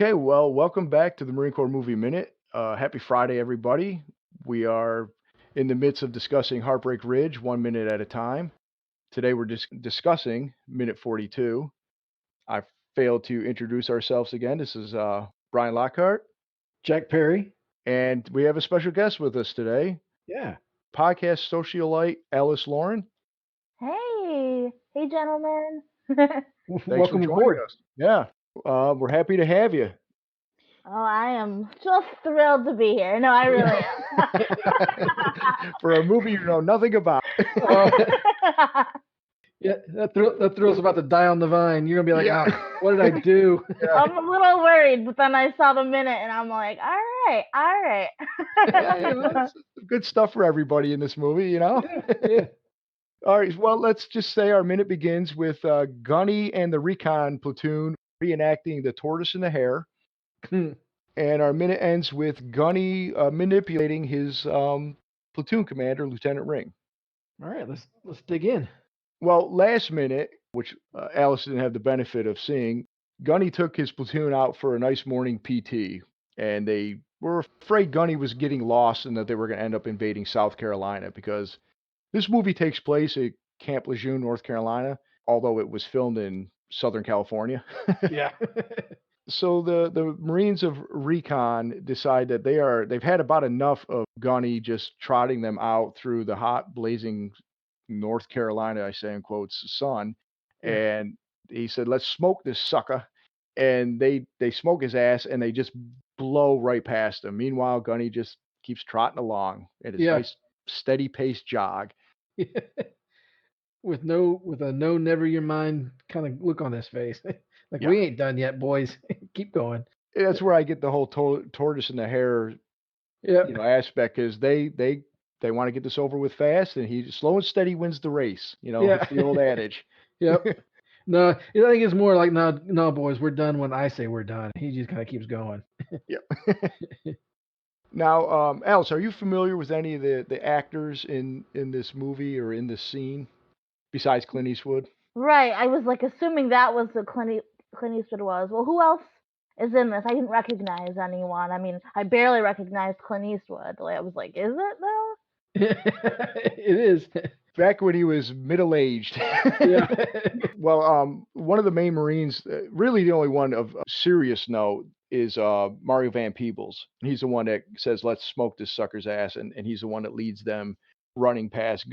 Okay, well, welcome back to the Marine Corps Movie Minute. Happy Friday, everybody. We are in the midst of discussing Heartbreak Ridge, 1 minute at a time. Today we're just discussing minute 42. I failed to introduce ourselves again. This is Brian Lockhart, Jack Perry. and we have a special guest with us today, Yeah. podcast socialite Alice Lauren. Hey, gentlemen. Thanks Welcome for joining aboard. us. Yeah, we're happy to have you. oh, I am just thrilled to be here. No, I really am. For a movie you know nothing about. Yeah, that thrill's about to die on the vine. You're gonna be like, Yeah. "Oh, what did I do?" I'm a little worried, but then I saw the minute and I'm like, all right. That's good stuff for everybody in this movie, you know? Yeah. All right, well, let's just say our minute begins with Gunny and the Recon Platoon reenacting the Tortoise and the Hare. And our minute ends with Gunny manipulating his platoon commander, Lieutenant Ring. All right, let's dig in. Well, last minute, which Alice didn't have the benefit of seeing, Gunny took his platoon out for a nice morning PT, and they were afraid Gunny was getting lost and that they were going to end up invading South Carolina because this movie takes place at Camp Lejeune, North Carolina, although it was filmed in Southern California. Yeah. So the Marines of Recon decide that they've had about enough of Gunny just trotting them out through the hot, blazing North Carolina, I say in quotes, sun. Yeah. And he said, "Let's smoke this sucker." And they smoke his ass and they just blow right past him. Meanwhile, Gunny just keeps trotting along at his Yeah. nice steady paced jog. with a no, never your mind kind of look on his face. Like, Yeah. we ain't done yet, boys. Keep going. That's where I get the whole Tortoise and the Hare Yeah. aspect, because they want to get this over with fast, and he slow and steady wins the race. Yeah. It's the old adage. Yep. No, I think it's more like, no, boys, we're done when I say we're done. He just kind of keeps going. Yep. Now, Alice, are you familiar with any of the actors in this movie or in this scene besides Clint Eastwood? Right, I was like assuming that was the Clint Eastwood was. Well, who else is in this? I didn't recognize anyone. I mean, I barely recognized Clint Eastwood. Like, I was like, is it though? It is. Back when he was middle-aged. Yeah. Well, one of the main Marines, really the only one of serious note, is Mario Van Peebles. He's the one that says, "Let's smoke this sucker's ass," and he's the one that leads them running past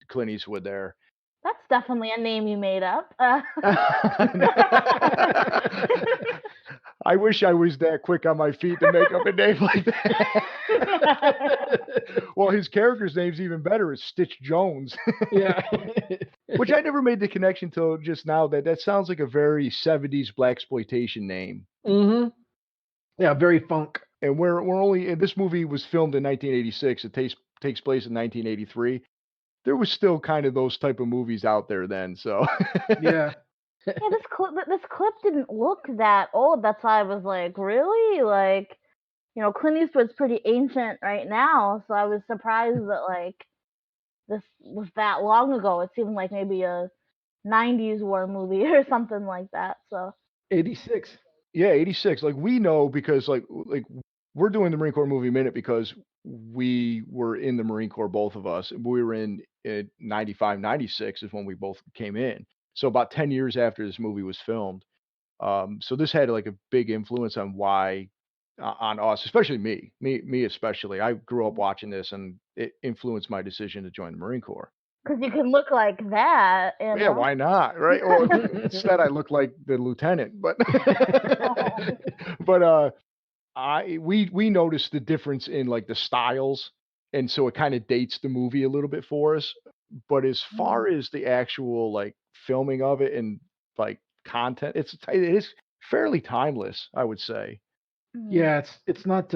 Clint Eastwood there. That's definitely a name you made up. I wish I was that quick on my feet to make up a name like that. Well, his character's name's even better. It's Stitch Jones. Yeah. Which I never made the connection till just now. That sounds like a very 70s blaxploitation name. Mm-hmm. Yeah, very funk. And we're only, and this movie was filmed in 1986. It takes place in 1983. There was still kind of those type of movies out there then. So Yeah. Yeah, this clip didn't look that old. That's why I was like, really? Like, Clint Eastwood's pretty ancient right now, so I was surprised that like this was that long ago. It seemed like maybe a 90s war movie or something like that. So 86. Yeah, 86. Like, we know because like we're doing the Marine Corps Movie Minute because we were in the Marine Corps, both of us. We were in 95, 96 is when we both came in. So about 10 years after this movie was filmed. So this had like a big influence on why on us, especially me especially. I grew up watching this, and it influenced my decision to join the Marine Corps. because you can look like that. Yeah, why not, right? Or instead, I look like the lieutenant, but but we noticed the difference in like the styles, and so it kind of dates the movie a little bit for us. But as far as the actual like filming of it and like content, it is fairly timeless, I would say. Yeah, it's not.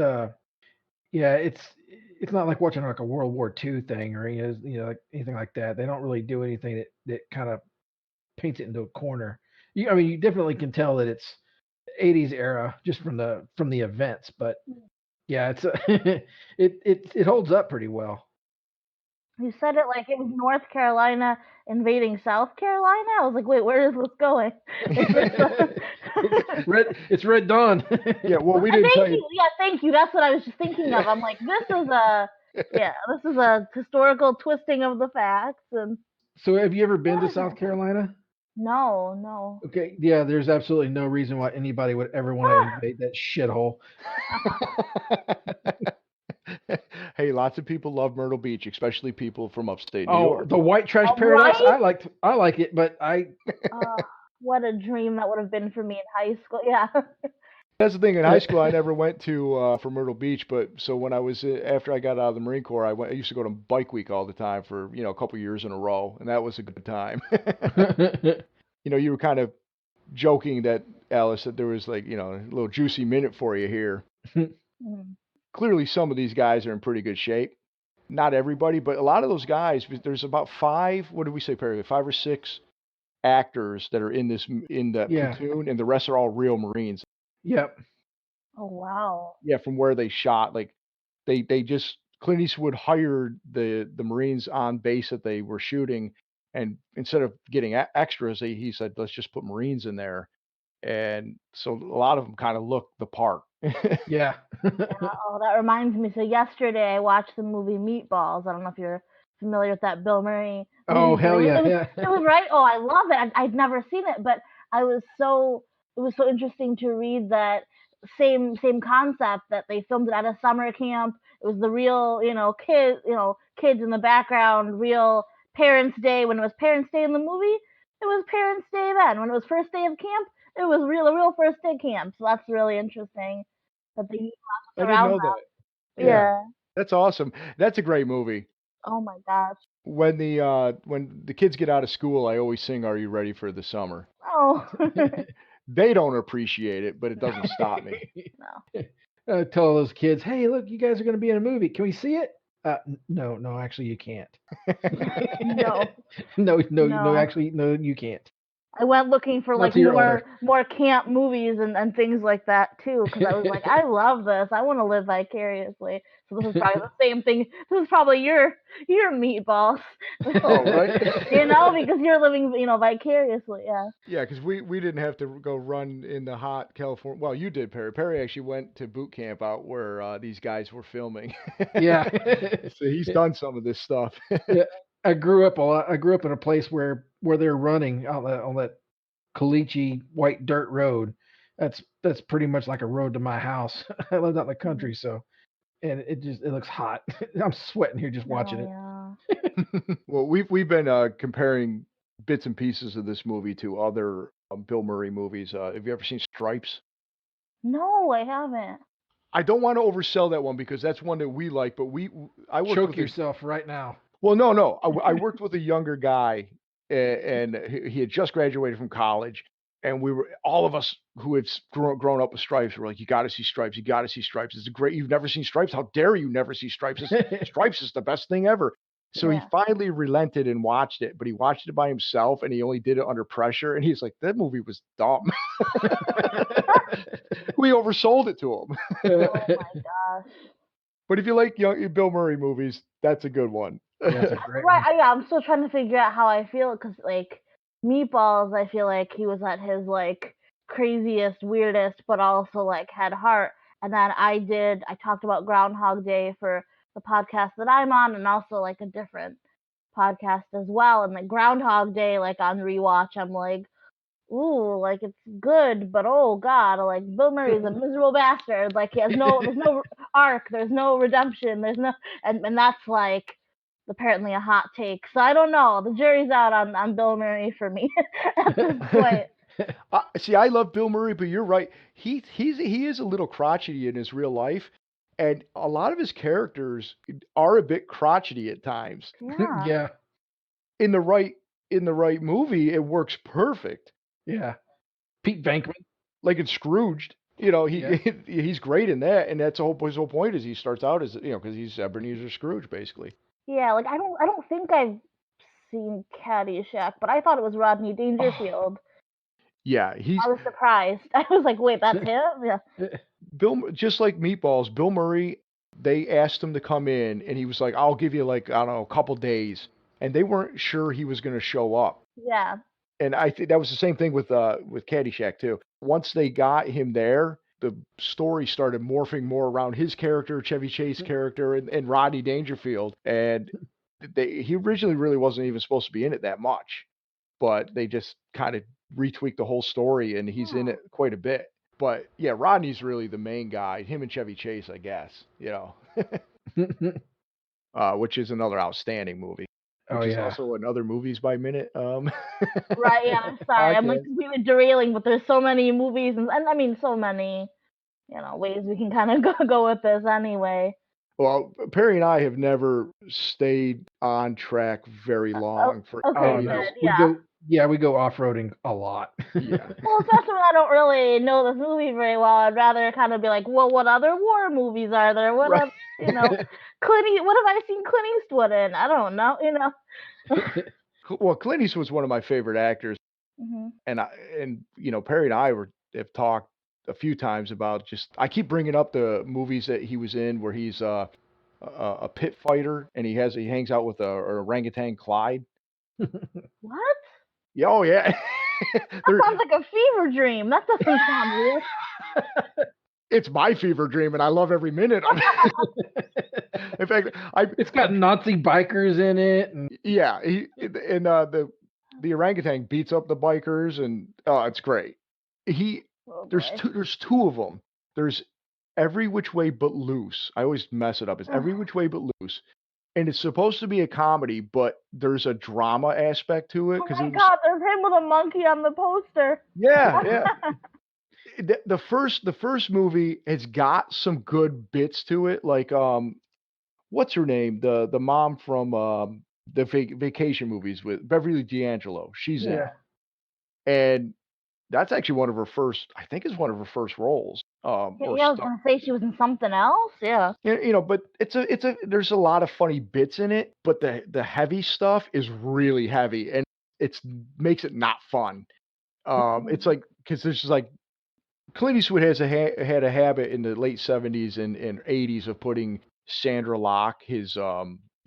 Yeah, it's not like watching like a World War II thing or like anything like that. They don't really do anything that kind of paints it into a corner. I mean, you definitely can tell that it's 80s era just from the events, but yeah, it's it holds up pretty well. You said it like it was North Carolina invading South Carolina. I was like, wait, where is this going? It's Red Dawn. Yeah, well, we didn't Thank tell you. you. Yeah, thank you. That's what I was just thinking of. I'm like, this is a historical twisting of the facts, and So have you ever been to South Carolina? no. Okay, yeah, there's absolutely no reason why anybody would ever want to invade that shithole. Hey, lots of people love Myrtle Beach, especially people from upstate New Oh, York. the white trash paradise. Right? I like it, but I What a dream that would have been for me in high school. Yeah. That's the thing. In high school, I never went to for Myrtle Beach, but so when I was after I got out of the Marine Corps, I used to go to Bike Week all the time for a couple years in a row, and that was a good time. You were kind of joking that Alice that there was like a little juicy minute for you here. Mhm. Clearly, some of these guys are in pretty good shape. Not everybody, but a lot of those guys. There's about five. What did we say, Perry? 5 or 6 actors that are in that yeah, platoon, and the rest are all real Marines. yep, Oh wow. Yeah, from where they shot, like they just Clint Eastwood hired the Marines on base that they were shooting, and instead of getting extras, he said, let's just put Marines in there, and so a lot of them kind of look the part. yeah. Oh, that reminds me. So yesterday I watched the movie Meatballs. I don't know if you're familiar with that Bill Murray Oh movie, but hell yeah, it was right. Oh, I love it. I'd never seen it, but I was so it was so interesting to read that same concept that they filmed it at a summer camp. It was the real, kids in the background, real Parents' Day. When it was Parents' Day in the movie, it was Parents' Day then. When it was first day of camp, it was a real first day camp. So that's really interesting that they I didn't around know them. that. yeah. Yeah. That's awesome. That's a great movie. Oh my gosh. When the kids get out of school, I always sing "Are You Ready for the Summer?" Oh. They don't appreciate it, but it doesn't stop me. No. Tell those kids, hey, look, you guys are going to be in a movie. Can we see it? No, actually, you can't. No. No, No. actually, no, you can't. I went looking for Not like till you're older. more camp movies and things like that too, because I was like, I love this. I want to live vicariously. So this is probably the same thing. This is probably your meatballs. Oh, right. Because you're living, vicariously. Yeah. Yeah, because we didn't have to go run in the hot California. Well, you did, Perry. Perry actually went to boot camp out where these guys were filming. Yeah. So he's done some of this stuff. Yeah. I grew up in a place where they're running on that caliche white dirt road. That's pretty much like a road to my house. I lived out in the country, so and it looks hot. I'm sweating here just watching it. Yeah. Well, we've been comparing bits and pieces of this movie to other Bill Murray movies. Have you ever seen Stripes? No, I haven't. I don't want to oversell that one because that's one that we like, but I worked Choke with yourself right now. well, no. I worked with a younger guy, and he had just graduated from college, and we were all of us who had grown up with Stripes were like, "You got to see Stripes. You got to see Stripes. It's a great. You've never seen Stripes? How dare you never see Stripes? Stripes is the best thing ever." So he Yeah. finally relented and watched it, but he watched it by himself, and he only did it under pressure. And he's like, "That movie was dumb." We oversold it to him. Oh my gosh. But if you like Bill Murray movies, that's a good one. That's a great Right. one. I'm still trying to figure out how I feel because, like, Meatballs, I feel like he was at his, like, craziest, weirdest, but also, like, had heart. And then I talked about Groundhog Day for the podcast that I'm on and also, like, a different podcast as well. And, like, Groundhog Day, like, on rewatch, I'm like, ooh, like, it's good, but oh god, like, Bill Murray's a miserable bastard. Like, there's no arc, there's no redemption, and that's, like, apparently a hot take. So I don't know. The jury's out on Bill Murray for me at this point. See, I love Bill Murray, but you're right. He is a little crotchety in his real life, and a lot of his characters are a bit crotchety at times. Yeah. Yeah. In the right movie, it works perfect. Yeah. Pete Venkman. Like in Scrooged, Yeah. he's great in that, and that's his whole point is he starts out as because he's Ebenezer Scrooge basically. Yeah, like I don't think I've seen Caddyshack, but I thought it was Rodney Dangerfield. Yeah, I was surprised. I was like, wait, that's him? Yeah. Just like Meatballs, Bill Murray. They asked him to come in, and he was like, "I'll give you like I don't know a couple days," and they weren't sure he was going to show up. Yeah. And I think that was the same thing with Caddyshack too. Once they got him there, the story started morphing more around his character, Chevy Chase character, and Rodney Dangerfield. And he originally really wasn't even supposed to be in it that much, but they just kind of retweaked the whole story, and he's in Oh. it quite a bit. But yeah, Rodney's really the main guy. Him and Chevy Chase, I guess. Which is another outstanding movie. Oh Which is yeah. also another Movies by Minute Right, yeah, I'm sorry. I'm like podcast. completely derailing, but there's so many movies and I mean so many, ways we can kind of go with this anyway. Well, Perry and I have never stayed on track very Oh, long for okay, Oh any of no. this. good, yeah. We go off-roading a lot. Yeah. Well, especially when I don't really know this movie very well, I'd rather kind of be like, well, what other war movies are there? What Right. other, what have I seen Clint Eastwood in? I don't know. Well, Clint Eastwood was one of my favorite actors, hmm and Perry and I have talked a few times about just I keep bringing up the movies that he was in where he's a pit fighter and he hangs out with a orangutan Clyde. What? Yeah, oh yeah. That sounds like a fever dream. That doesn't sound real. It's my fever dream, and I love every minute of it. In fact, It's got Nazi bikers in it, and yeah, the orangutan beats up the bikers, and oh, it's great. Oh, There's boy. there's two of them. There's Every Which Way But Loose. I always mess it up. It's Every Which Way But Loose, and it's supposed to be a comedy, but there's a drama aspect to it Oh because my god, there's him with a monkey on the poster. yeah. The first movie has got some good bits to it, like what's her name? The mom from the vacation movies with Beverly D'Angelo. She's in yeah. it, and that's actually one of her first. I think is one of her first roles. Yeah, Or I was stuff. gonna say she was in something else. Yeah. But it's a there's a lot of funny bits in it, but the heavy stuff is really heavy, and it's makes it not fun. It's like because there's just like Clint Eastwood had a habit in the late 70s and 80s of putting Sandra Locke, his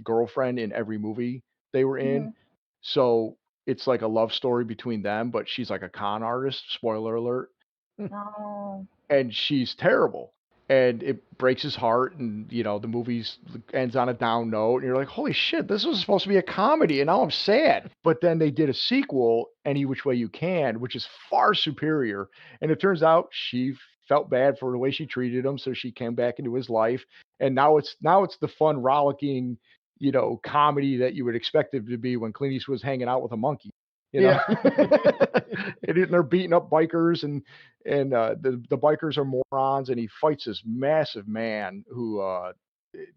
girlfriend, in every movie they were in. Mhm. So it's like a love story between them, but she's like a con artist. Spoiler alert. Oh. And she's terrible. And it breaks his heart, and the movie's ends on a down note, and you're like, holy shit, this was supposed to be a comedy, and now I'm sad. But then they did a sequel, Any Which Way You Can, which is far superior. And it turns out she felt bad for the way she treated him, so she came back into his life. And now it's the fun, rollicking, comedy that you would expect it to be when Clint Eastwood was hanging out with a monkey. Yeah. And they're beating up bikers, and the bikers are morons, and he fights this massive man who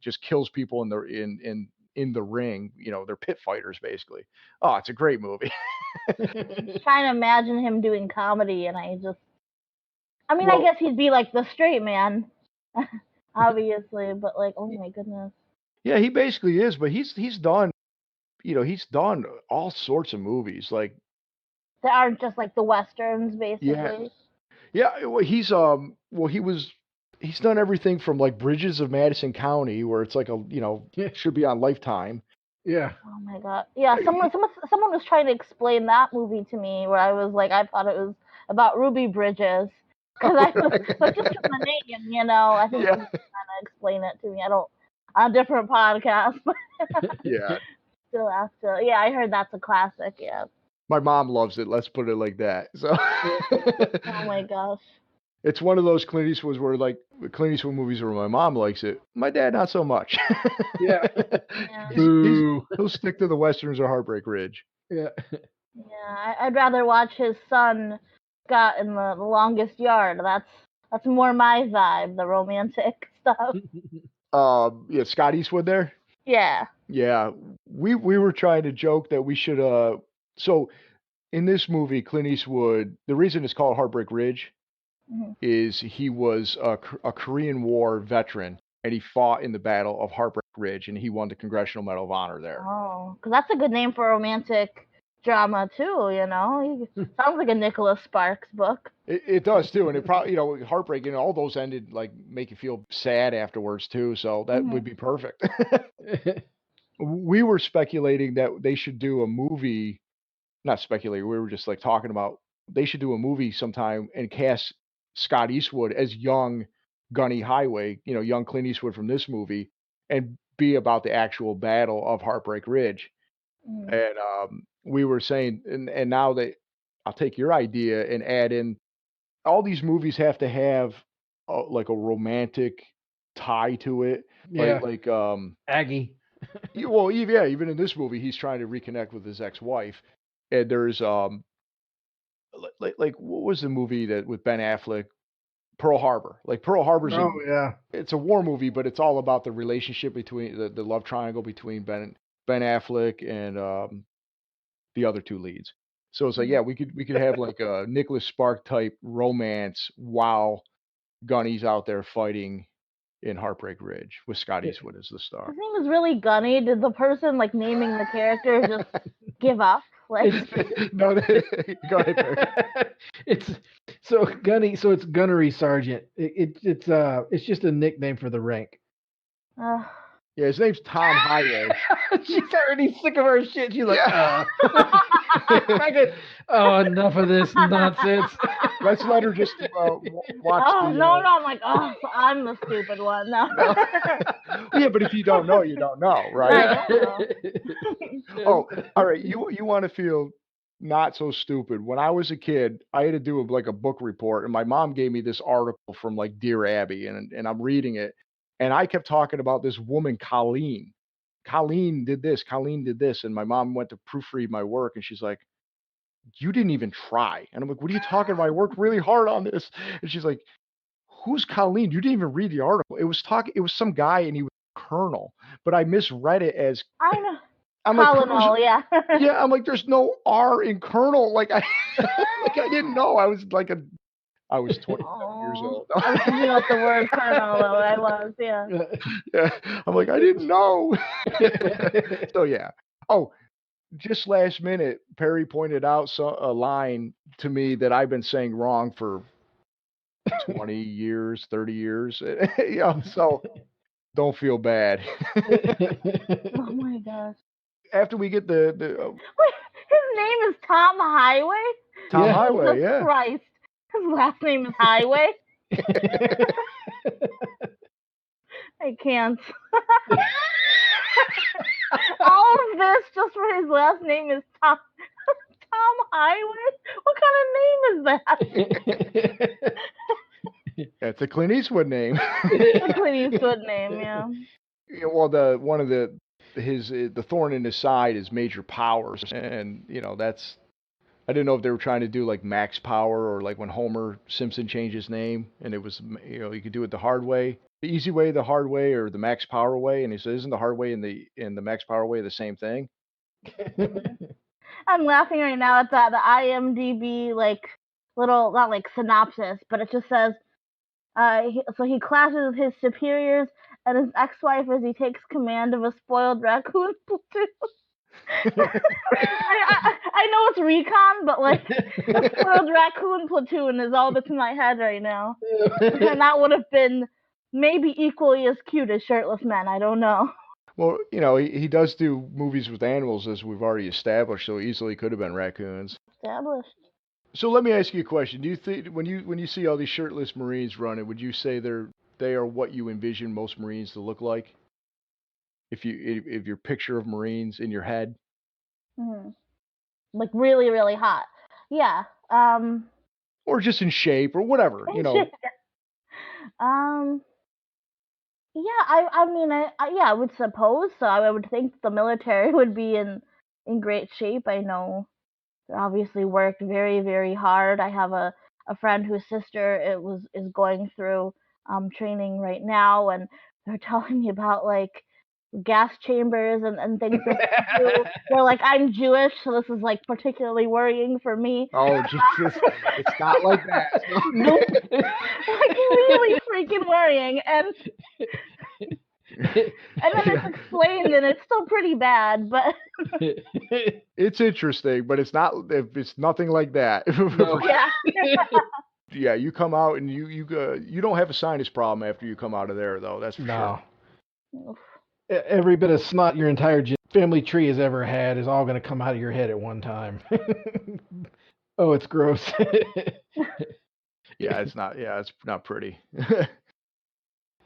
just kills people in the ring. They're pit fighters basically. Oh, it's a great movie. Just trying to imagine him doing comedy, and I Well, guess he'd be like the straight man, obviously, but like, oh my goodness. yeah, he basically is, but he's done he's done all sorts of movies like They aren't just like the westerns, yeah. basically. Yeah, well, he's done everything from like Bridges of Madison County, where it's like should be on Lifetime. Yeah. Oh my god. Yeah, someone was trying to explain that movie to me, where I was like, I thought it was about Ruby Bridges, because but just from the name, I think Yeah. someone was trying to explain it to me. I don't on a different podcast, but Yeah, still have to. Yeah, I heard that's a classic. Yeah. my mom loves it. Let's put it like that. So Oh my gosh. it's one of those Clint Eastwoods where like Clint Eastwood movies where my mom likes it, my dad not so much. Yeah. Yeah. Boo. He'll stick to the westerns or Heartbreak Ridge. Yeah. Yeah, I'd rather watch his son Scott in the Longest Yard. That's more my vibe, the romantic stuff. Yeah, Scott Eastwood there. Yeah. Yeah, we were trying to joke that we should so in this movie Clint Eastwood, the reason it's called Heartbreak Ridge Mhm. is he was a Korean War veteran, and he fought in the Battle of Heartbreak Ridge, and he won the Congressional Medal of Honor there. Oh, because that's a good name for a romantic drama too. Sounds like a Nicholas Sparks book. It does too, and it probably Heartbreak, all those ended like make you feel sad afterwards too, so that would be perfect. We were speculating that they should do a movie not speculating. We were just like talking about they should do a movie sometime and cast Scott Eastwood as young Gunny Highway, young Clint Eastwood from this movie, and be about the actual battle of Heartbreak Ridge. Mm. And we were saying, and now that I'll take your idea and add in all these movies have to have like a romantic tie to it, Yeah, like Aggie. well, even in this movie, he's trying to reconnect with his ex-wife, and there's like what was the movie that with Ben Affleck, Pearl Harbor. Like Pearl Harbor's Oh yeah. it's a war movie, but it's all about the relationship between the love triangle between Ben Affleck and the other two leads. So it's like, yeah, we could have like a Nicholas Spark type romance while Gunny's out there fighting in Heartbreak Ridge with Scott Eastwood as the His star. name is really Gunny. Did the person like naming the character just give up? Like, No, go ahead, Barry. It's so Gunny. So it's Gunnery Sergeant. It's just a nickname for the rank. uh, Yeah, his name's Tom Highway. She's already sick of our shit. She's like, Yeah. enough of this nonsense. Let's let her just watch oh the. no, I'm like, oh, I'm the stupid one. No. Yeah, but if you don't know, you don't know, right? I don't know. Oh, all right. You want to feel not so stupid. When I was a kid, I had to do like a book report, and my mom gave me this article from like Dear Abby, and I'm reading it, and I kept talking about this woman, Colleen. Colleen did this. Colleen did this, and my mom went to proofread my work, and she's like, "You didn't even try." And I'm like, "What are you talking about? I worked really hard on this." And she's like, "Who's Colleen? You didn't even read the article. It was some guy, and he was a colonel, but I misread it as." I know. I'm like, Colonel, yeah. yeah, I'm like, there's no R in colonel. Like I, like I didn't know. I was 27 years old. I was thinking about the word colonel, though. I was, yeah. Yeah, I'm like, I didn't know. So yeah. Oh, just last minute, Perry pointed out a line to me that I've been saying wrong for 20 years, 30 years. Yeah, so don't feel bad. Oh my gosh. After we get the Wait, his name is Tom Highway? Tom Yeah. Highway, Jesus yeah. Christ. His last name is Highway? I can't. All of this just for his last name is Tom Highway? What kind of name is that? That's a Clint Eastwood name. It's a Clint Eastwood name, yeah. Yeah, well, the thorn in his side is Major Powers, and that's I didn't know if they were trying to do like Max Power or like when Homer Simpson changed his name, and it was you could do it the hard way, the easy way, the hard way, or the Max Power way, and he says, isn't the hard way and the Max Power way the same thing? I'm laughing right now at the IMDb like little not like synopsis, but it just says so he clashes with his superiors and his ex-wife as he takes command of a spoiled raccoon platoon. I know it's recon, but like the spoiled raccoon platoon is all that's in my head right now. And that would have been maybe equally as cute as Shirtless Men. I don't know. Well, he does do movies with animals as we've already established, so easily could have been raccoons. Established. So let me ask you a question. Do you think when you see all these shirtless Marines running, would you say they are what you envision most Marines to look like? If your picture of Marines in your head, Like really, really hot. Yeah. or just in shape, or whatever, Yeah. I mean, yeah, I would suppose so. I would think the military would be in great shape. I know they obviously worked very, very hard. I have a friend whose sister is going through training right now, and they're telling me about like gas chambers and things that they do. They're like, I'm Jewish, so this is like particularly worrying for me. Oh Jesus, it's not like that. Nope. Like really freaking worrying, and then it's explained, and it's still pretty bad, but It's interesting, but it's nothing like that. No. yeah. Yeah, you come out and you don't have a sinus problem after you come out of there, though. That's for sure. No. Every bit of snot your entire family tree has ever had is all going to come out of your head at one time. Oh, it's gross. Yeah, it's not. Yeah, it's not pretty.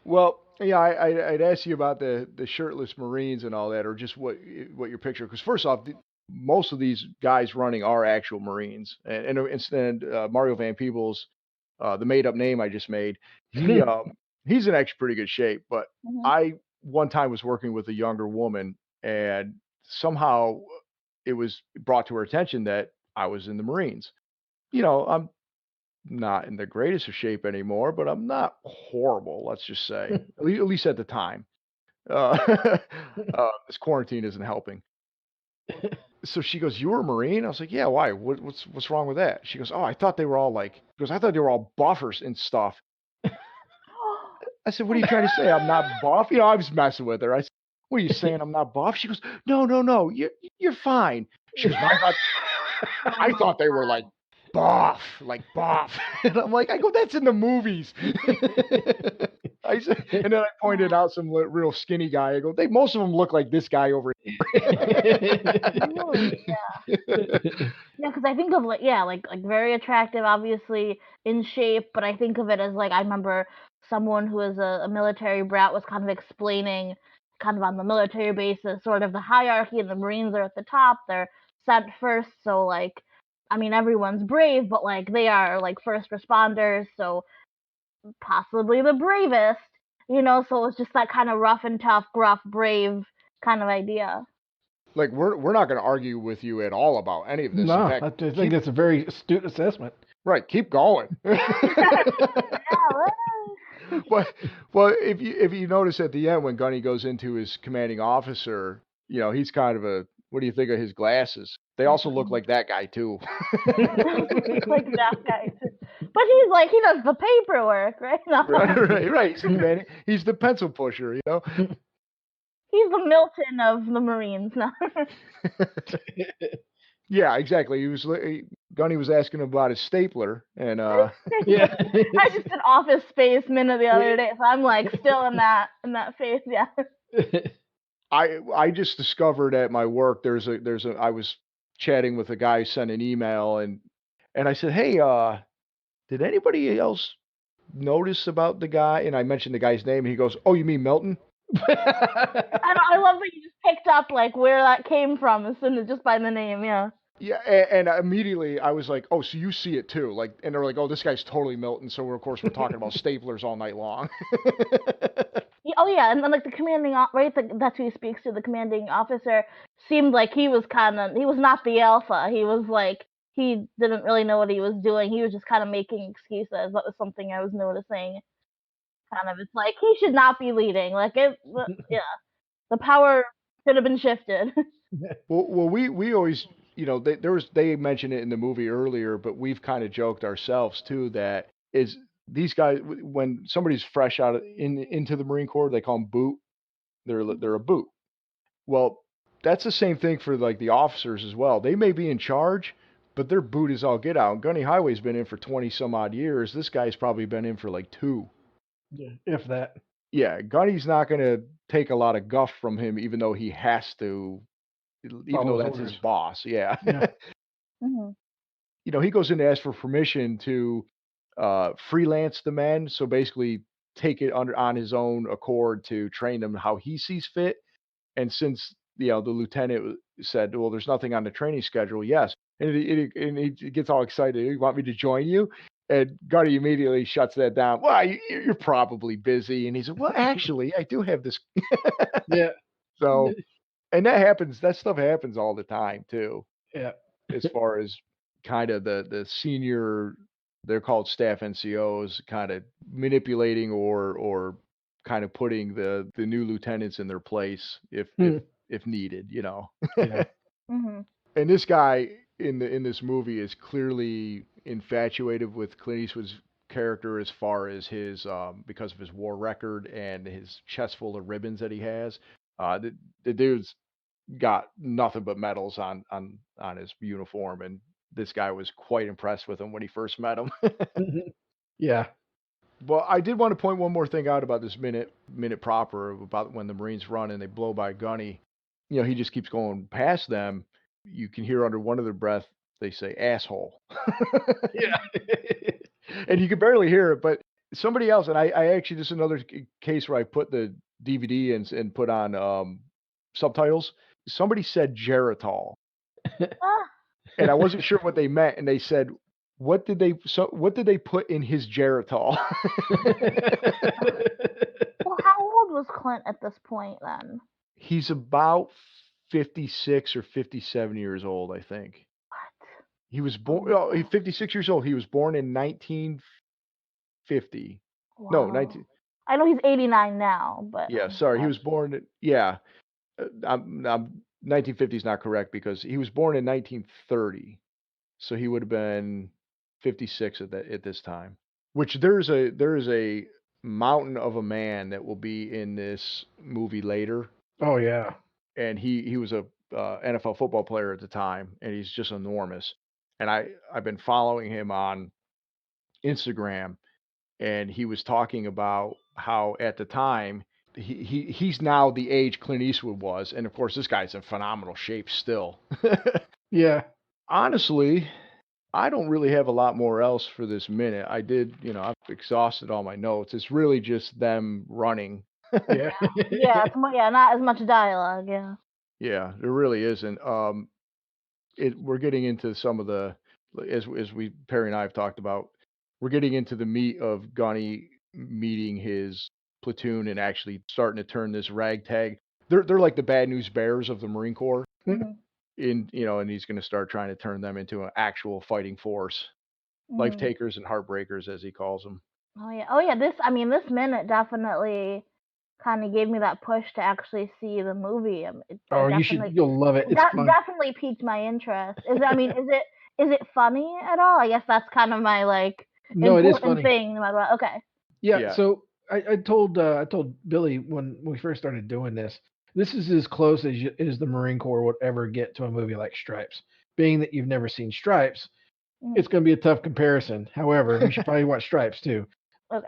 Well, yeah, I'd ask you about the shirtless Marines and all that, or just what your picture. Because first off, most of these guys running are actual Marines, and instead Mario Van Peebles, the made up name I just made, he he's in actually pretty good shape. But Mhm. I one time was working with a younger woman, and somehow it was brought to her attention that I was in the Marines. I'm not in the greatest of shape anymore, but I'm not horrible, let's just say. At least at the time. Uh, this quarantine isn't helping. So she goes, "You were a Marine?" I was like, "Yeah, why? What's wrong with that?" She goes, "Oh, I thought they were all like," because I thought they were all buffers and stuff. I said, "What are you trying to say? I'm not buff?" I was messing with her. I said, "What are you saying? I'm not buff?" She goes, "No, no, no. You're fine." She goes, I thought they were like buff, like buff. And I'm like, I go, that's in the movies. I said, and then I pointed out some real skinny guy. I go, most of them look like this guy over Really? Yeah, because I think of like very attractive, obviously in shape, but I think of it as like I remember someone who is a military brat was kind of explaining, kind of on the military basis, sort of the hierarchy, and the Marines are at the top. They're sent first, so like, I mean, everyone's brave, but like they are like first responders, so possibly the bravest, So it's just that kind of rough and tough, gruff, brave kind of idea. like we're not going to argue with you at all about any of this. In No, fact, I think that's a very astute assessment. right, keep going. But well, if you notice at the end when Gunny goes into his commanding officer, he's kind of a. What do you think of his glasses? They also look like that guy too. Like that guy too. But he's like he does the paperwork, right? Right. He's the pencil pusher. He's the Milton of the Marines now. Yeah, exactly. Gunny was asking about his stapler, and Yeah. I just did Office Space Minute the other day, so I'm like still in that phase, yeah. I just discovered at my work I was chatting with a guy who sent an email, and I said, "Hey, did anybody else notice about the guy?" And I mentioned the guy's name, and he goes, "Oh, you mean Milton?" I love that you just picked up like where that came from as soon as just by the name, yeah. Yeah, and immediately I was like, "Oh, so you see it too?" Like, and they're like, "Oh, this guy's totally Milton." So of course we're talking about staplers all night long. Oh yeah, and then like the commanding right, that's who he speaks to. The commanding officer seemed like he was not the alpha. He was like he didn't really know what he was doing. He was just kind of making excuses. That was something I was noticing. Kind of, it's like he should not be leading. Like yeah, the power should have been shifted. Well, we always, they mentioned it in the movie earlier, but we've kind of joked ourselves too that is these guys when somebody's fresh out into the Marine Corps, they call them boot. They're a boot. Well, that's the same thing for like the officers as well. They may be in charge, but their boot is all get out. Gunny Highway's been in for 20 some odd years. This guy's probably been in for like 2. Yeah, if that. Yeah, Gunny's not going to take a lot of guff from him, even though he has to, even though Follow his that's his orders. boss. Yeah. Yeah. Hmm. He goes in to ask for permission to freelance the men. So basically, take it on his own accord to train them how he sees fit. And since the lieutenant said, "Well, there's nothing on the training schedule," yes, and he gets all excited. "You want me to join you?" And Gunny immediately shuts that down. "Well, you're probably busy." And he said, "Well, actually, I do have this." Yeah. So, and that happens. That stuff happens all the time too, Yeah. as far as kind of the senior, they're called staff NCOs, kind of manipulating or kind of putting the new lieutenants in their place if needed. Yeah. Hmm. And this guy in this movie is clearly infatuated with Clint Eastwood's character as far as his because of his war record and his chest full of ribbons that he has. The dude's got nothing but medals on his uniform, and this guy was quite impressed with him when he first met him. Yeah. Well, I did want to point one more thing out about this minute proper about when the Marines run and they blow by Gunny. he just keeps going past them. You can hear under one of their breath they say asshole. Yeah. And you can barely hear it, but somebody else, and I actually, this is another case where I put the DVD and put on subtitles. Somebody said Geritol, Ah, and I wasn't sure what they meant, and they said, what did they put in his Geritol?" well, how old was Clint at this point then? He's about 56 or 57 years old, I think. What? He was Oh born, my oh, he's god. 56 years old. He was born in 1950. No, Wow. 19, I know he's 89 now, but yeah, oh my sorry. He god. was born, yeah, I'm 1950 is not correct because he was born in 1930. So he would have been 56 at this time. Which there is a mountain of a man that will be in this movie later, Oh yeah. and he was a NFL football player at the time, and he's just enormous. And I've been following him on Instagram, and he was talking about how at the time he's now the age Clint Eastwood was, and of course this guy's in phenomenal shape still. Yeah. Honestly, I don't really have a lot more else for this minute. I've exhausted all my notes. It's really just them running. Yeah. Yeah, it's more, yeah, not as much dialogue. Yeah. Yeah, there really isn't. We're getting into some of the, as we Perry and I have talked about, we're getting into the meat of Gunny meeting his platoon and actually starting to turn this ragtag. They're like the bad news bears of the Marine Corps Hmm. and he's going to start trying to turn them into an actual fighting force, life Hmm. takers and heartbreakers as he calls them. Oh yeah. Oh yeah. This minute definitely kind of gave me that push to actually see the movie. Oh, you'll love it. It's That fun. definitely piqued my interest. Is it funny at all? I guess that's kind of my like No, it is important funny. thing. Okay. Yeah, Yeah. so I told Billy when we first started doing this, this is as close as the Marine Corps would ever get to a movie like Stripes. Being that you've never seen Stripes, Mm, it's going to be a tough comparison. However, you should probably watch Stripes too. okay.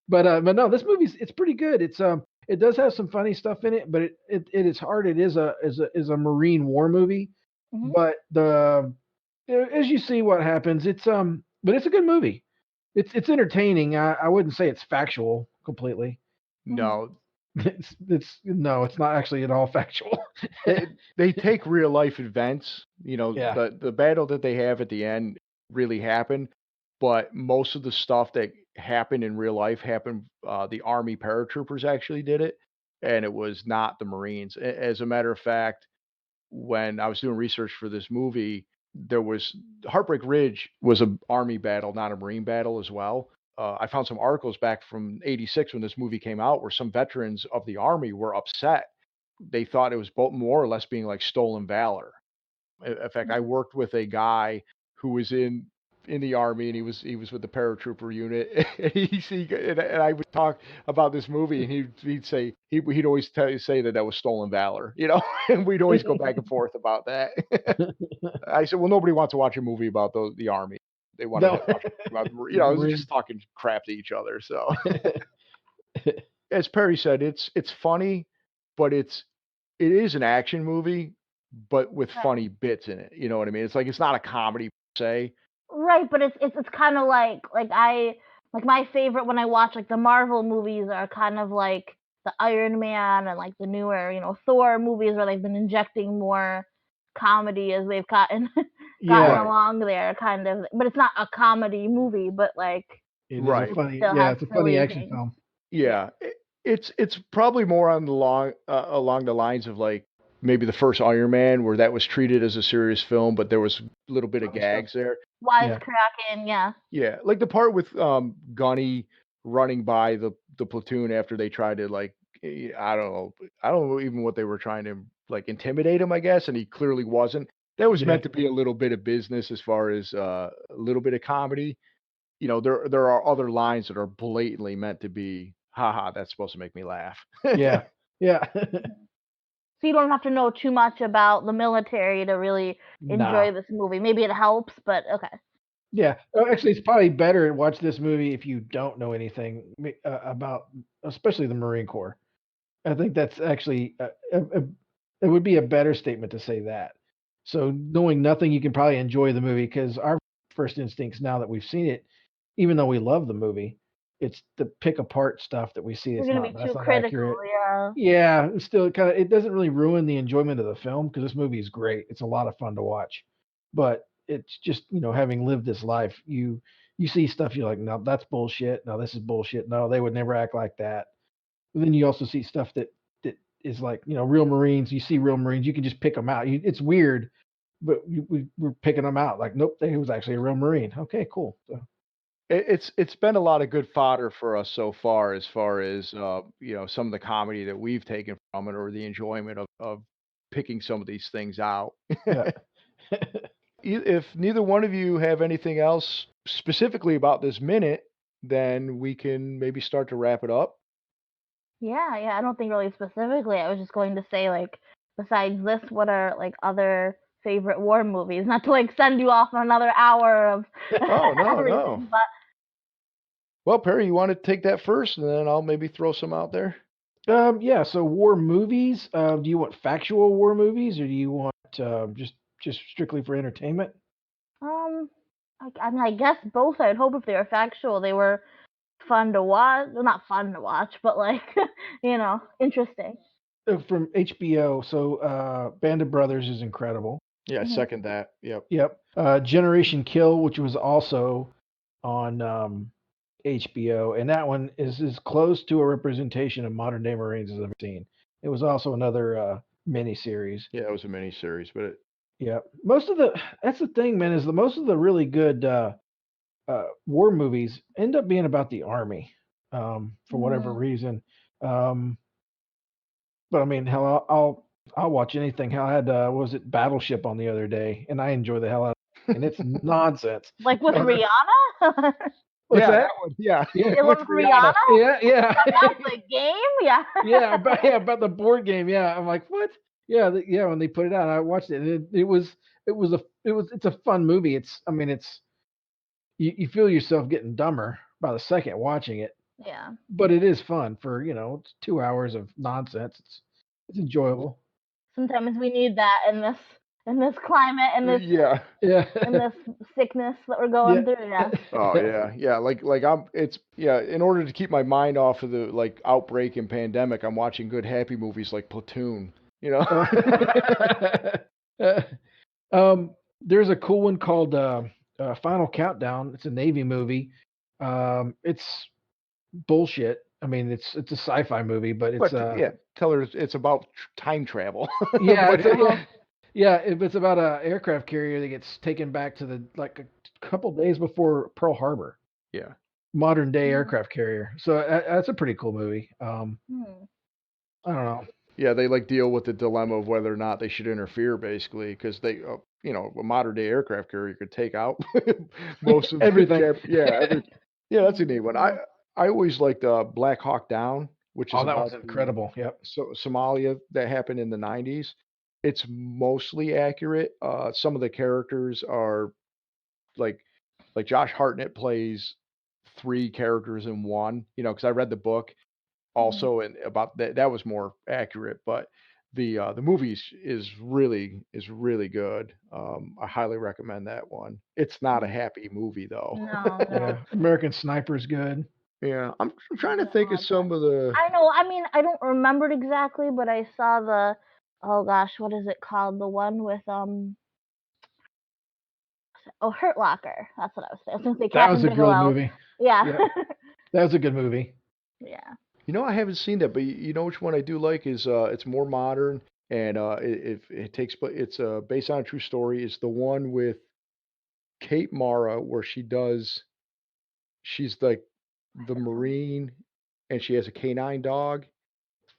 But no, this it's pretty good. It does have some funny stuff in it, but it is hard. It is a Marine War movie, Hmm. but as you see what happens, but it's a good movie. It's entertaining. I wouldn't say it's factual completely. Hmm. No, It's no, it's not actually at all factual. they take real life events. Yeah. The battle that they have at the end really happened, but most of the stuff that happened in real life happened. The Army paratroopers actually did it, and it was not the Marines. As a matter of fact, when I was doing research for this movie, there was Heartbreak Ridge was a Army battle, not a Marine battle as well. I found some articles back from '86 when this movie came out, where some veterans of the Army were upset. They thought it was both more or less being like stolen valor. In fact, I worked with a guy who was in the army, and he was with the paratrooper unit. And I would talk about this movie, and he'd say he'd always say that was stolen valor, and we'd always go back and forth about that. I said, well, nobody wants to watch a movie about the army. They want to No. watch a movie about it was Marine. just talking crap to each other. So as Perry said, it's funny, but it is an action movie, but with Right. funny bits in it. You know what I mean? It's like it's not a comedy per se. Right, but it's kind of like my favorite when I watch like the Marvel movies are kind of like the Iron Man and like the newer Thor movies where they've been injecting more comedy as they've gotten gotten Yeah, Right, along there, kind of. But it's not a comedy movie, but like it is a right. it funny. still Yeah, has it's a funny silly action things. film. Yeah. Yeah, it's probably more on the along the lines of like maybe the first Iron Man, where that was treated as a serious film, but there was a little bit of Funny stuff. gags there. Yeah. Wisecracking, yeah. Yeah, like the part with Gunny running by the platoon after they tried to like I don't know even what they were trying to like intimidate him, I guess, and he clearly wasn't. That was Yeah. meant to be a little bit of business as far as a little bit of comedy. There are other lines that are blatantly meant to be, haha, that's supposed to make me laugh. Yeah. Yeah. Mhm. So you don't have to know too much about the military to really Nah. enjoy this movie. Maybe it helps, but okay. Yeah. Actually, it's probably better to watch this movie if you don't know anything about, especially the Marine Corps. I think that's actually It would be a better statement to say that. So knowing nothing, you can probably enjoy the movie because our first instincts now that we've seen it, even though we love the movie, it's the pick apart stuff that we see. We're It's gonna not be that's too not critical, accurate. yeah. Yeah, it's still kind of it doesn't really ruin the enjoyment of the film because this movie is great. It's a lot of fun to watch, but it's just having lived this life, you see stuff you're like, no, that's bullshit. No, this is bullshit. No, they would never act like that. And then you also see stuff that is like real Marines. You see real Marines, you can just pick them out. It's weird, but we're picking them out. Like, nope, they was actually a real Marine. Okay, cool. So, It's been a lot of good fodder for us so far as some of the comedy that we've taken from it or the enjoyment of picking some of these things out. yeah. If neither one of you have anything else specifically about this minute, then we can maybe start to wrap it up. Yeah, I don't think really specifically. I was just going to say, like, besides this, what are like other favorite war movies? Not to like send you off on another hour of Oh, no, no. everything, but Well, Perry, you want to take that first, and then I'll maybe throw some out there. Yeah. So war movies. Do you want factual war movies, or do you want just strictly for entertainment? um, I mean, I guess both. I'd hope if they were factual, they were fun to watch. Well, not fun to watch, but like, interesting. From HBO. So Band of Brothers is incredible. Yeah, I Mhm. second that. Yep. Yep. Generation Kill, which was also on HBO, and that one is as close to a representation of modern day Marines as I've seen. It was also another mini series. Yeah, it was a mini series, but Yeah, that's the thing, man. Is the most of the really good war movies end up being about the army, for whatever Mm. reason. Um, but I mean, hell, I'll watch anything. Hell, I had what was it Battleship on the other day, and I enjoy the hell out of it. And it's nonsense. Like with Uh, Rihanna? What's yeah, that? that one. Yeah, Yeah, The one with with Rihanna. Rihanna? yeah. About the game? Yeah. Yeah, about the board game. Yeah, I'm like, what? Yeah, yeah. When they put it out, I watched it. And it's a fun movie. I mean, you feel yourself getting dumber by the second watching it, Yeah. but it is fun for it's 2 hours of nonsense. It's enjoyable. Sometimes we need that in this climate, in this Yeah. Yeah, in this sickness that we're yeah, going through. Yeah. Oh yeah. Like in order to keep my mind off of the like outbreak and pandemic, I'm watching good happy movies like Platoon. You know. There's a cool one called Final Countdown. It's a Navy movie. It's bullshit. I mean, it's a sci-fi movie, but it's But yeah, tell her it's about time travel. yeah, But it's about a aircraft carrier that gets taken back to the like a couple days before Pearl Harbor, yeah. modern day Mm. aircraft carrier. So that's a pretty cool movie. Hmm. I don't know. Yeah, they like deal with the dilemma of whether or not they should interfere, basically, because a modern day aircraft carrier could take out most of Everything. yeah, that's a neat one. Mhm. I always liked Black Hawk Down, which is Oh, that was about the incredible. Yep. Somalia that happened in the 90s. It's mostly accurate. Some of the characters are like Josh Hartnett plays three characters in one. Because I read the book Mhm. also, and about that was more accurate. But the movie is really good. I highly recommend that one. It's not a happy movie though. No, no. Yeah. American Sniper's good. Yeah, I'm trying to No, think of but some of the. I know. I mean, I don't remember it exactly, but I saw the. Oh gosh, what is it called? The one with Oh, Hurt Locker. That's what I was saying. I was gonna say That was Captain a good Bigelow. movie. Yeah. Yeah, that was a good movie. Yeah. I haven't seen that, but you know which one I do like is it's more modern and it takes it's based on a true story. It's the one with Kate Mara where she's like the Marine and she has a canine dog,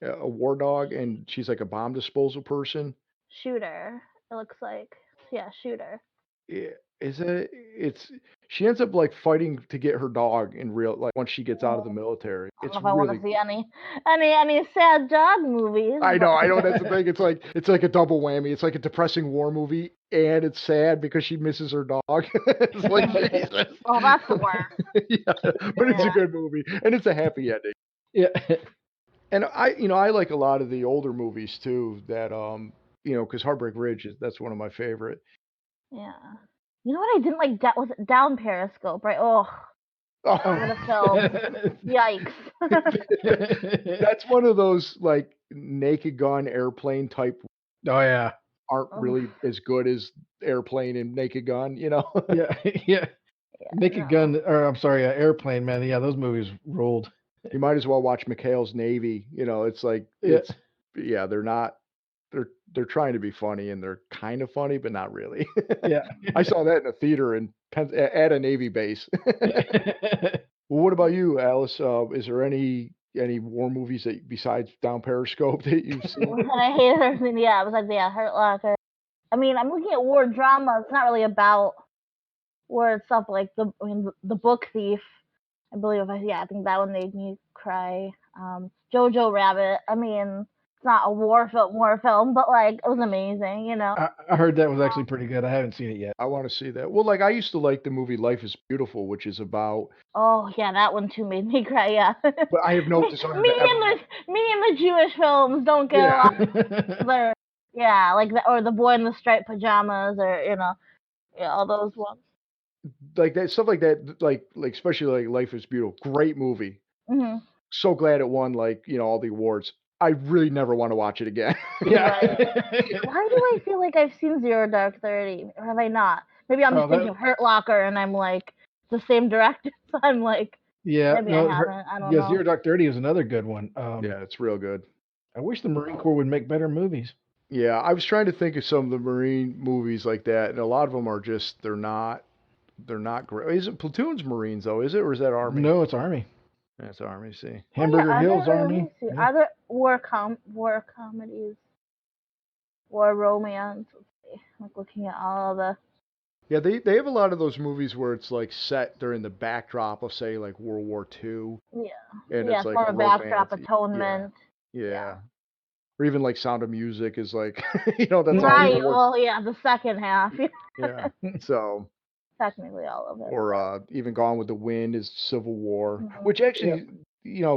a war dog, and she's like a bomb disposal person. Shooter. It looks like. Yeah, Shooter. Yeah, is it? It's she ends up like fighting to get her dog in real like once she gets out of the Mm, military. I don't It's know if I want really to see any sad dog movies, but I know that's the thing. It's like a double whammy. It's like a depressing war movie and it's sad because she misses her dog. It's like Jesus. oh, that's the worst. Yeah, but it's a Yeah. good movie and it's a happy ending. Yeah. And I like a lot of the older movies too. That because Heartbreak Ridge that's one of my favorite. Yeah. You know what I didn't like? Was it Down Periscope? Right? Oh, Oh, what a film! Yikes. that's one of those like Naked Gun airplane type Oh yeah, aren't Oh, really as good as Airplane and Naked Gun. yeah, yeah. yeah, Naked no. Gun, or I'm sorry, Airplane, man. Yeah, those movies ruled. You might as well watch McHale's Navy. It's like Yeah, yeah, they're trying to be funny and they're kind of funny, but not really. yeah. I saw that in a theater at a Navy base. Well, what about you, Alice? Is there any war movies that besides Down Periscope that you've seen? I hated everything. Yeah, it was like Hurt Locker. I mean, I'm looking at war drama. It's not really about war itself. Like the Book Thief. I believe I think that one made me cry. Jojo Rabbit. I mean, it's not a war film, but like it was amazing. I heard that was actually pretty good. I haven't seen it yet. I want to see that. Well, like I used to like the movie Life is Beautiful, which is about. Oh yeah, that one too made me cry. Yeah. But I have no me, desire me to ever. and the Jewish films don't get Yeah. along. They're, yeah, like or the Boy in the Striped Pajamas, or yeah, all those ones. Like that stuff like that, like especially like Life is Beautiful. Great movie. Hmm. So glad it won like all the awards. I really never want to watch it again. Yeah. Why do I feel like I've seen Zero Dark 30, or have I not? Maybe I'm just thinking of Hurt Locker, and I'm like the same director. So I'm like, Yeah, maybe no, I haven't. I don't yeah, know. Zero Dark 30 was another good one. Yeah, it's real good. I wish the Marine Corps would make better movies. Yeah, I was trying to think of some of the Marine movies like that, and a lot of them are just they're not great. Is it Platoon's Marines though? Is it or is that Army? No, it's Army. That's Army. See, Hamburger Are Hills there, Army. see, Yeah. are there war comedies, war romance? Let's see. Like looking at all the. yeah, they have a lot of those movies where it's like set during the backdrop of say like World War II, Yeah. and Yeah, it's like more a of a backdrop, romance. atonement. Yeah, or even like Sound of Music is like that's all Right. World War. Well, yeah, the second half. Yeah, so Technically, all of it. or even Gone with the Wind is Civil War, Mhm. which actually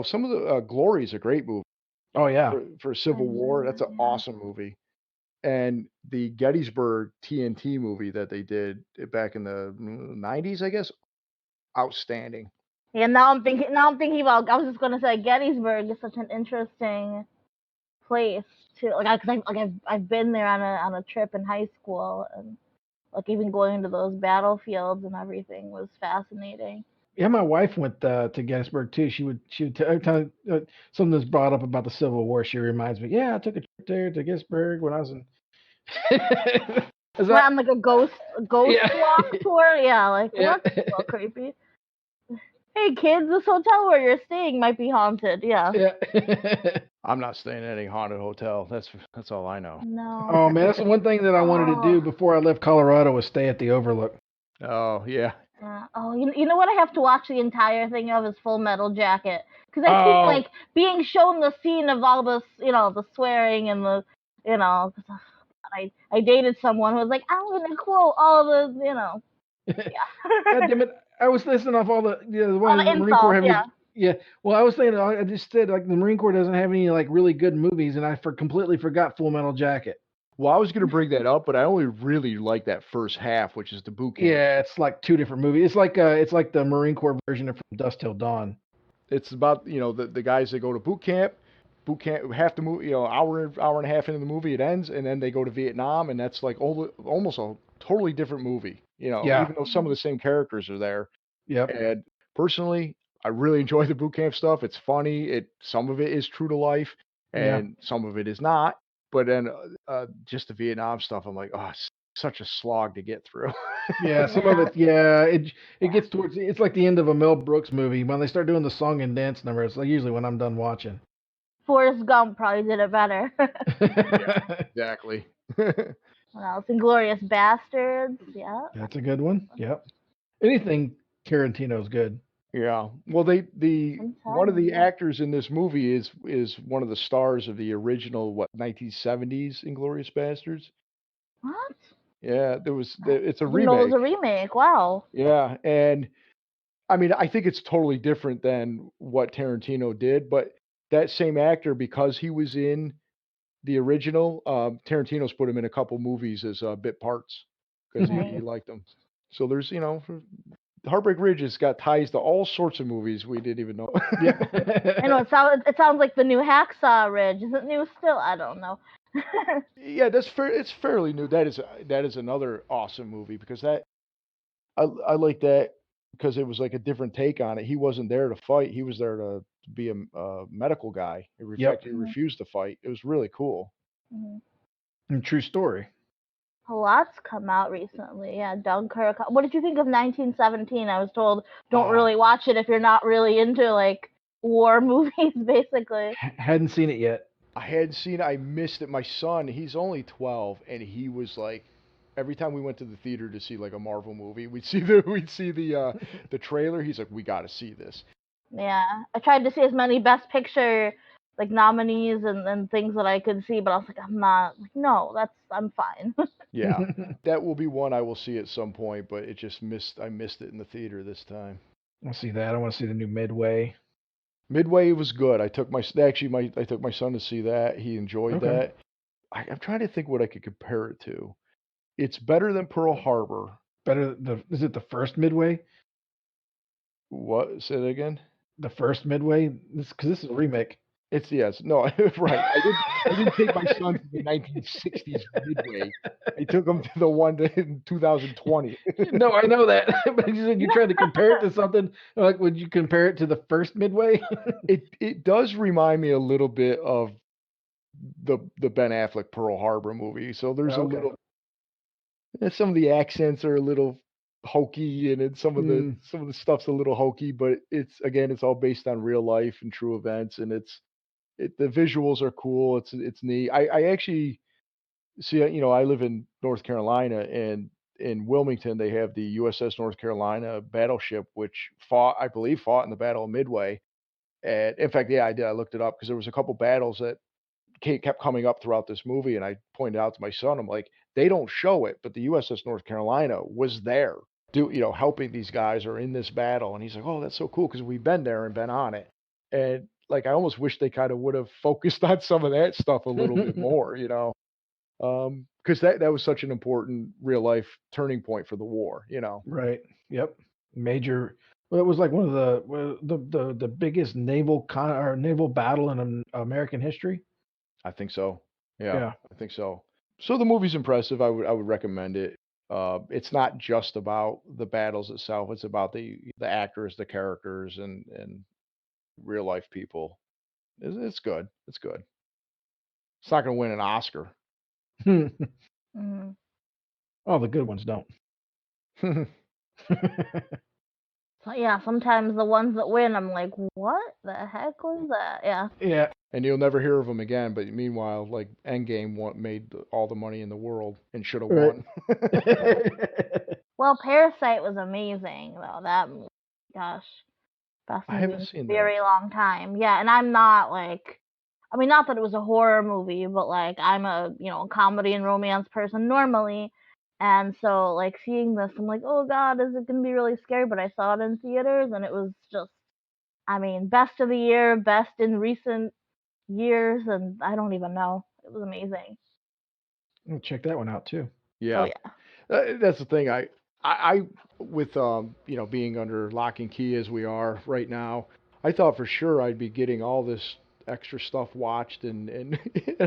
some of the Glory is a great movie. Oh yeah. For Civil War. That's an Yeah. awesome movie. And the Gettysburg TNT movie that they did back in the 90s, I guess, outstanding. Yeah. Now I'm thinking about. I was just gonna say Gettysburg is such an interesting place to I've been there on a trip in high school, and like even going to those battlefields and everything was fascinating. Yeah, my wife went to Gettysburg too. She would every time something that's brought up about the Civil War, she reminds me. Yeah, I took a trip there to Gettysburg when I was in. Is Went that? on like a ghost Yeah. walk tour. Yeah, like Yeah. that's a little creepy. Hey kids, this hotel where you're staying might be haunted. Yeah. Yeah. I'm not staying at any haunted hotel. That's all I know. No. Oh man, that's the one thing that I wanted to do before I left Colorado was stay at the Overlook. Oh, yeah. Oh, you know what I have to watch the entire thing of is Full Metal Jacket, because I keep Oh. like being shown the scene of all this, the swearing and the, 'cause, I dated someone who was like, I'm gonna quote all the, God damn it! I was listening off all the the all one the the Marine Corps insults, have. Yeah. Well, I was saying I just said like the Marine Corps doesn't have any like really good movies, and I completely forgot Full Metal Jacket. Well, I was going to bring that up, but I only really like that first half, which is the boot camp. Yeah, it's like two different movies. It's like the Marine Corps version of From Dusk Till Dawn. It's about, the guys that go to boot camp, half the movie, hour and a half into the movie, it ends, and then they go to Vietnam, and that's like almost a totally different movie, Yeah. even though some of the same characters are there. Yep. And personally, I really enjoy the boot camp stuff. It's funny. Some of it is true to life, and some of it is not. But then just the Vietnam stuff, I'm like, oh, it's such a slog to get through. Yeah, some of it. Yeah, it gets towards. It's like the end of a Mel Brooks movie when they start doing the song and dance number. It's like usually when I'm done watching. Forrest Gump probably did it better. Exactly. What else? Inglorious Bastards. Yeah. That's a good one. Yep. Anything Tarantino's good. Yeah. Well, one of the actors in this movie is one of the stars of the original 1970s Inglorious Bastards. What? Yeah, it's a I didn't know it was remake. a remake. Wow. Yeah, and I mean, I think it's totally different than what Tarantino did, but that same actor, because he was in the original, Tarantino's put him in a couple movies as, bit parts because he Nice. liked him. So there's, Heartbreak Ridge has got ties to all sorts of movies we didn't even know. I know it sounds like the new Hacksaw Ridge. Is it new still? I don't know. Yeah, that's fair. It's fairly new. That is another awesome movie because I like that because it was like a different take on it. He wasn't there to fight. He was there to be a medical guy. In Yep. fact, he refused to fight. It was really cool. Mhm. True story. A lot's come out recently. Yeah, Dunkirk. What did you think of 1917? I was told don't Oh, really watch it if you're not really into like war movies, basically. Hadn't seen it yet. I hadn't seen it. I missed it. My son, he's only 12, and he was like, every time we went to the theater to see like a Marvel movie, we'd see the trailer. He's like, we got to see this. Yeah, I tried to see as many Best Picture like nominees and things that I could see, but I was like, I'm not. Like, no, I'm fine. Yeah, that will be one I will see at some point, but I missed it in the theater this time. I'll see that. I want to see the new Midway. Midway was good. I took my son to see that. He enjoyed Okay. that. I'm trying to think what I could compare it to. It's better than Pearl Harbor. Is it the first Midway? What? Say that again? The first Midway? Because this is a remake. It's yes. No, right. I didn't take my son to the 1960s Midway. I took him to the one in 2020. No, I know that. But you said you tried to compare it to something. Like, would you compare it to the first Midway? It does remind me a little bit of the Ben Affleck Pearl Harbor movie. So there's a Okay. little. Some of the accents are a little hokey, and then some of the stuff's a little hokey. But it's all based on real life and true events, and the visuals are cool. It's neat. I actually see. I live in North Carolina, and in Wilmington they have the USS North Carolina battleship, which I believe, fought in the Battle of Midway. And in fact, yeah, I did. I looked it up because there was a couple battles that kept coming up throughout this movie, and I pointed out to my son, I'm like, they don't show it, but the USS North Carolina was there, helping these guys or in this battle. And he's like, oh, that's so cool because we've been there and been on it. And like, I almost wish they kind of would have focused on some of that stuff a little bit more, because that was such an important real life turning point for the war. Right. Yep. Major. Well, it was like one of the biggest naval battle in American history. I think so. Yeah, Yeah. I think so. So the movie's impressive. I would recommend it. It's not just about the battles itself. It's about the actors, the characters, and real life people. It's good. It's good. It's not going to win an Oscar. Mhm. All the good ones don't. So yeah, sometimes the ones that win, I'm like, what the heck was that? Yeah. Yeah. And you'll never hear of them again. But meanwhile, like Endgame made all the money in the world and should have Right. won. Well, Parasite was amazing though. That movie, gosh, best I movie haven't in a seen very long time. Yeah, and I'm not like, I mean, not that it was a horror movie, but like I'm a comedy and romance person normally, and so like seeing this, I'm like, oh God, is it gonna be really scary? But I saw it in theaters, and it was just, I mean, best of the year, best in recent years, and I don't even know. It was amazing. I'll check that one out too. Oh Yeah. yeah. That's the thing. I with being under lock and key as we are right now, I thought for sure I'd be getting all this extra stuff watched, and and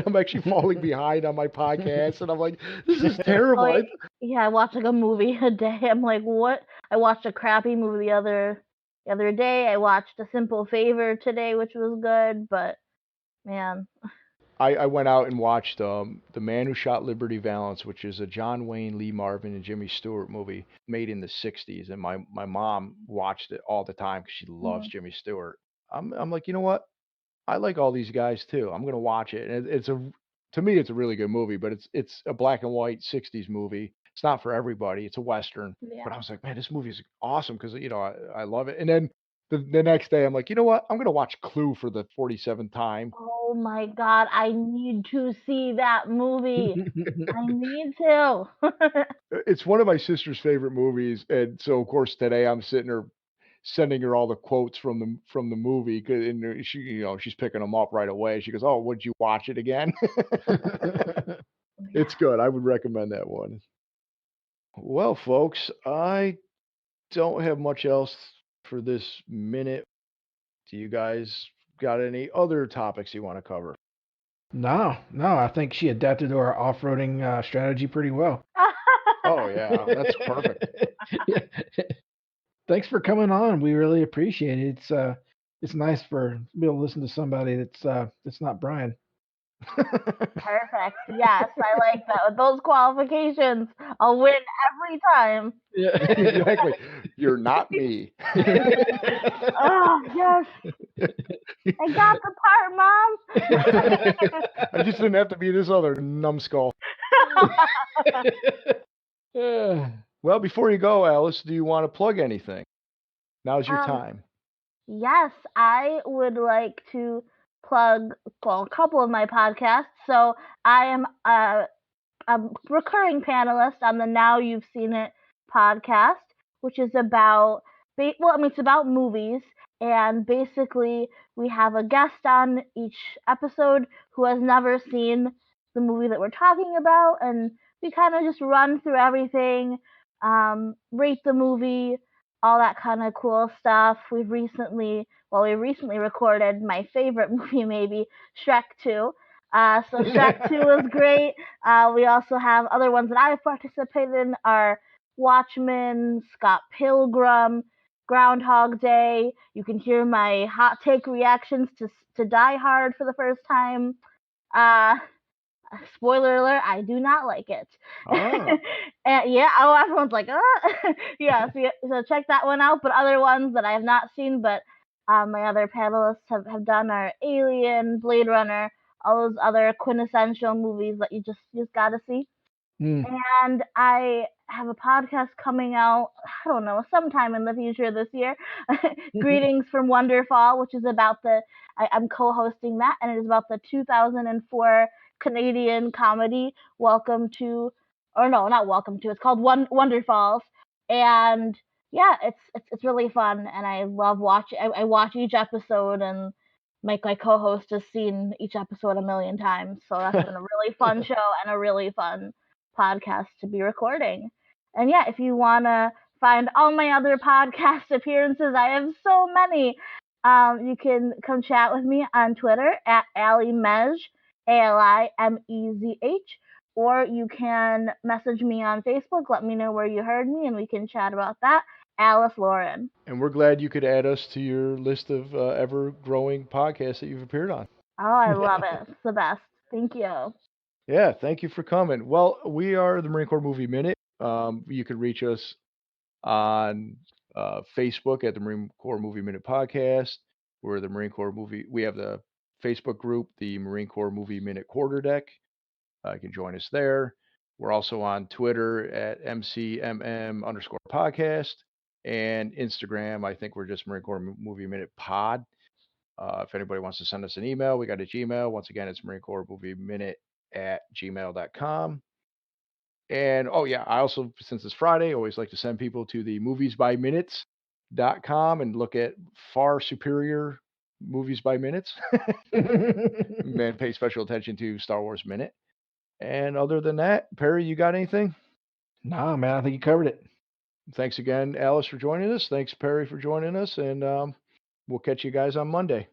I'm actually falling behind on my podcast, and I'm like, this is terrible. Oh yeah, I watch like a movie a day. I'm like, what? I watched a crappy movie the other day. I watched A Simple Favor today, which was good, but man. I went out and watched The Man Who Shot Liberty Valance, which is a John Wayne, Lee Marvin, and Jimmy Stewart movie made in the '60s, and my mom watched it all the time because she loves Jimmy Stewart. I'm like, you know what? I like all these guys too. I'm gonna watch it. And to me, it's a really good movie, but it's a black and white '60s movie. It's not for everybody. It's a western. Yeah. But I was like, man, this movie is awesome because I love it. And then the next day, I'm like, you know what? I'm gonna watch Clue for the 47th time. Oh my God, I need to see that movie. I need to. It's one of my sister's favorite movies, and so of course today I'm sitting there sending her all the quotes from the movie, and she, she's picking them up right away. She goes, "Oh, would you watch it again?" It's good. I would recommend that one. Well, folks, I don't have much else for this minute. Do you guys got any other topics you want to cover? No, I think she adapted to our off-roading strategy pretty well. Oh yeah, that's perfect. Yeah. Thanks for coming on. We really appreciate it. It's nice to be able to listen to somebody that's not Brian. Perfect. Yes, I like that. With those qualifications, I'll win every time. Yeah. Exactly. You're not me. Oh, yes. I got the part, Mom. I just didn't have to be this other numbskull. Well, before you go, Alice, do you want to plug anything? Now's your time. Yes, I would like to plug, well, a couple of my podcasts. So I am a recurring panelist on the Now You've Seen It podcast, which is about, it's about movies. And basically, we have a guest on each episode who has never seen the movie that we're talking about. And we kind of just run through everything, rate the movie, all that kind of cool stuff. We recently recorded my favorite movie, maybe Shrek 2. So Shrek 2 was great. We also have other ones that I've participated in are Watchmen, Scott Pilgrim, Groundhog Day. You can hear my hot take reactions to Die Hard for the first time. Spoiler alert, I do not like it. Oh. And everyone's like, yeah, so check that one out. But other ones that I have not seen, but my other panelists have done are Alien, Blade Runner, all those other quintessential movies that you just gotta see. And I have a podcast coming out, I don't know, sometime in the future this year. Greetings from Wonderfall, which is about I'm co-hosting that, and it is about the 2004 Canadian comedy it's called Wonderfalls. And yeah, it's really fun, and I love watching. I watch each episode, and my co-host has seen each episode a million times. So that's been a really fun show and a really fun podcast to be recording. And yeah, if you want to find all my other podcast appearances, I have so many. You can come chat with me on Twitter at AliMezh, ALIMEZH, or you can message me on Facebook. Let me know where you heard me, and we can chat about that. Alice Lauren. And we're glad you could add us to your list of ever-growing podcasts that you've appeared on. Oh, I love it. It's the best. Thank you. Yeah, thank you for coming. Well, we are the Marine Corps Movie Minute. You can reach us on Facebook at the Marine Corps Movie Minute Podcast. We're the Marine Corps Movie. We have the Facebook group, the Marine Corps Movie Minute Quarter Deck. You can join us there. We're also on Twitter at MCMM_podcast and Instagram. I think we're just Marine Corps Movie Minute Pod. If anybody wants to send us an email, we got a Gmail. Once again, it's Marine Corps Movie Minute at gmail.com. And I also, since it's Friday, always like to send people to the moviesbyminutes.com and look at far superior movies by minutes. And pay special attention to Star Wars Minute. And other than that, Perry, you got anything? No, man, I think you covered it. Thanks again, Alice, for joining us. Thanks, Perry, for joining us. And we'll catch you guys on Monday.